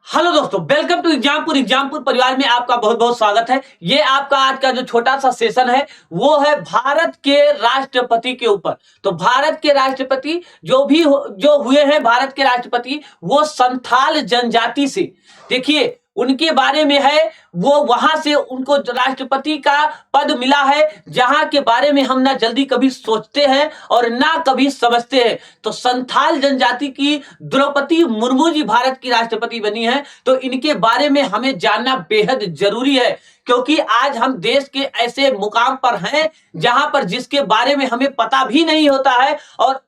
Hello दोस्तों, welcome to Exampur परिवार में आपका बहुत बहुत स्वागत है। ये आपका आज का जो छोटा सा सेशन है वो है भारत के राष्ट्रपति के ऊपर। तो भारत के राष्ट्रपति जो हुए हैं भारत के राष्ट्रपति वो संथाल जनजाति से, देखिए उनके बारे में है। वो वहां से उनको राष्ट्रपति का पद मिला है जहां के बारे में हम ना जल्दी कभी सोचते हैं और ना कभी समझते हैं। तो संथाल जनजाति की द्रौपदी मुर्मू जी भारत की राष्ट्रपति बनी है। तो इनके बारे में हमें जानना बेहद जरूरी है, क्योंकि आज हम देश के ऐसे मुकाम पर हैं जहां पर जिसके बारे में हमें पता भी नहीं होता है और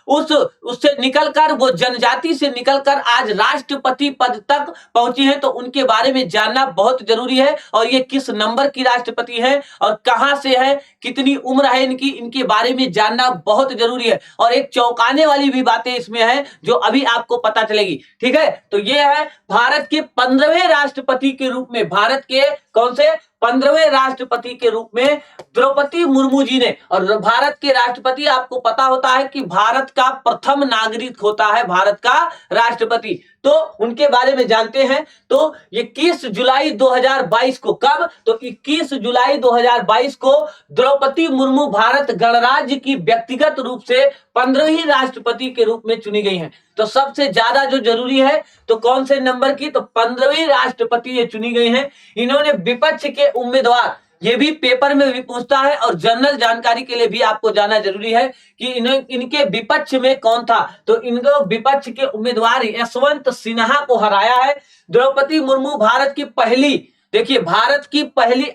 उससे निकलकर वो जनजाति से निकलकर आज राष्ट्रपति पद तक पहुंची है। तो उनके बारे में जानना बहुत जरूरी है और ये किस नंबर की राष्ट्रपति है और कहां से है, कितनी उम्र है इनकी, इनके बारे में जानना बहुत जरूरी है। और एक चौंकाने वाली भी बातें इसमें है जो अभी आपको पता चलेगी। ठीक है, तो ये है भारत के 15वें राष्ट्रपति के रूप में, भारत के कौन से 15वें राष्ट्रपति के रूप में द्रौपदी मुर्मू जी ने। और भारत के राष्ट्रपति आपको पता होता है कि भारत का प्रथम नागरिक होता है भारत का राष्ट्रपति। तो उनके बारे में जानते हैं। तो 21 जुलाई 2022 को, कब? तो 21 जुलाई 2022 को द्रौपदी मुर्मू भारत गणराज्य की व्यक्तिगत रूप से 15वीं राष्ट्रपति के रूप में चुनी गई हैं। तो सबसे ज्यादा जो जरूरी है तो कौन से नंबर की, तो 15वीं राष्ट्रपति ये चुनी गई हैं। इन्होंने विपक्ष के उम्मीदवार, ये भी पेपर में भी पूछता है और जनरल जानकारी के लिए भी आपको जानना जरूरी है कि इनके विपक्ष में कौन था। तो इनको विपक्ष के उम्मीदवार यशवंत सिन्हा को हराया है। द्रौपदी मुर्मू भारत की पहली, देखिए भारत की पहली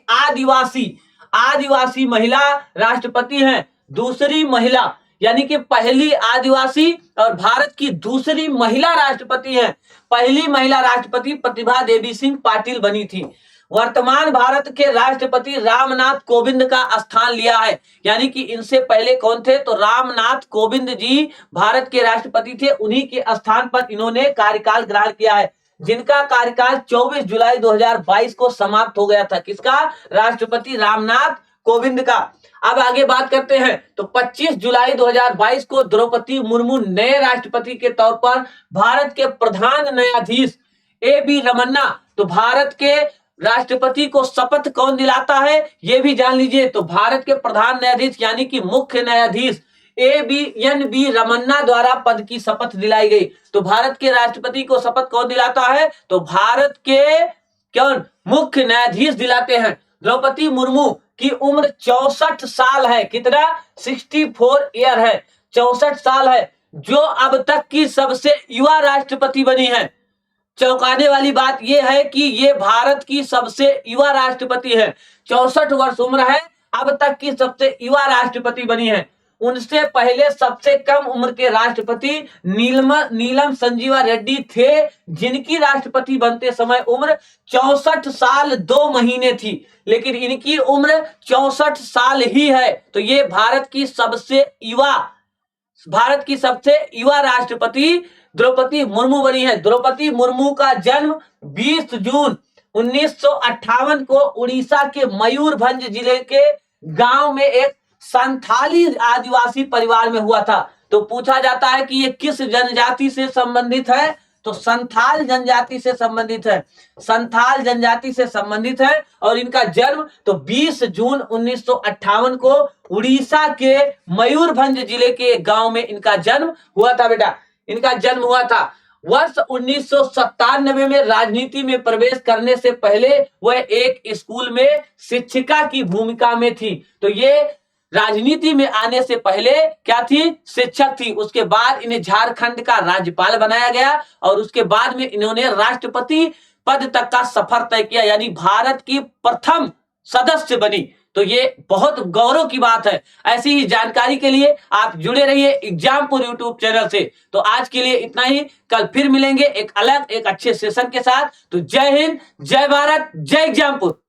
आदिवासी महिला राष्ट्रपति हैं। दूसरी महिला, यानी कि पहली आदिवासी और भारत की दूसरी महिला राष्ट्रपति हैं। पहली महिला राष्ट्रपति प्रतिभा देवी सिंह पाटिल बनी थी। वर्तमान भारत के राष्ट्रपति रामनाथ कोविंद का स्थान लिया है, यानी कि इनसे पहले कौन थे, तो रामनाथ कोविंद जी भारत के राष्ट्रपति थे। उन्हीं के स्थान पर इन्होंने कार्यकाल ग्रहण किया है, जिनका कार्यकाल 24 जुलाई 2022 को समाप्त हो गया था। किसका? राष्ट्रपति रामनाथ कोविंद का। अब आगे बात करते हैं। तो 25 जुलाई 2022 को द्रौपदी मुर्मू नए राष्ट्रपति के तौर पर भारत के प्रधान न्यायाधीश ए.बी. रमन्ना, तो भारत के राष्ट्रपति को शपथ कौन दिलाता है यह भी जान लीजिए। तो भारत के प्रधान न्यायाधीश यानी कि मुख्य न्यायाधीश ए.बी. रमन्ना द्वारा पद की शपथ दिलाई गई। तो भारत के राष्ट्रपति को शपथ कौन दिलाता है, तो भारत के कौन, मुख्य न्यायाधीश दिलाते हैं। द्रौपदी मुर्मू की उम्र 64 साल है। कितना? 64 ईयर है, 64 साल है, जो अब तक की सबसे युवा राष्ट्रपति बनी है। चौंकाने वाली बात यह है कि ये भारत की सबसे युवा राष्ट्रपति है। 64 वर्ष उम्र है, अब तक की सबसे युवा राष्ट्रपति बनी है। उनसे पहले सबसे कम उम्र के राष्ट्रपति नीलम संजीवा रेड्डी थे, जिनकी राष्ट्रपति बनते समय उम्र 64 साल 2 महीने थी, लेकिन इनकी उम्र 64 साल ही है। तो ये भारत की सबसे युवा राष्ट्रपति द्रौपदी मुर्मू बनी है। द्रौपदी मुर्मू का जन्म 20 जून 1958 को उड़ीसा के मयूरभंज जिले के गांव में एक संथाली आदिवासी परिवार में हुआ था। तो पूछा जाता है कि ये किस जनजाति से संबंधित है, तो संथाल जनजाति से संबंधित है। संथाल जनजाति से संबंधित है और इनका जन्म तो 20 जून 1958 को उड़ीसा के मयूरभंज जिले के गांव में इनका जन्म हुआ था। बेटा, इनका जन्म हुआ था। वर्ष 1997 में राजनीति में प्रवेश करने से पहले वह एक स्कूल में शिक्षिका की भूमिका में थी। तो ये राजनीति में आने से पहले क्या थी? शिक्षक थी। उसके बाद इन्हें झारखंड का राज्यपाल बनाया गया और उसके बाद में इन्होंने राष्ट्रपति पद तक का सफर तय किया, यानी भारत की प्रथम सदस्य बनी। तो ये बहुत गौरव की बात है। ऐसी ही जानकारी के लिए आप जुड़े रहिए एग्जामपुर यूट्यूब चैनल से। तो आज के लिए इतना ही, कल फिर मिलेंगे एक अच्छे सेशन के साथ। तो जय हिंद, जय भारत, जय एग्जामपुर।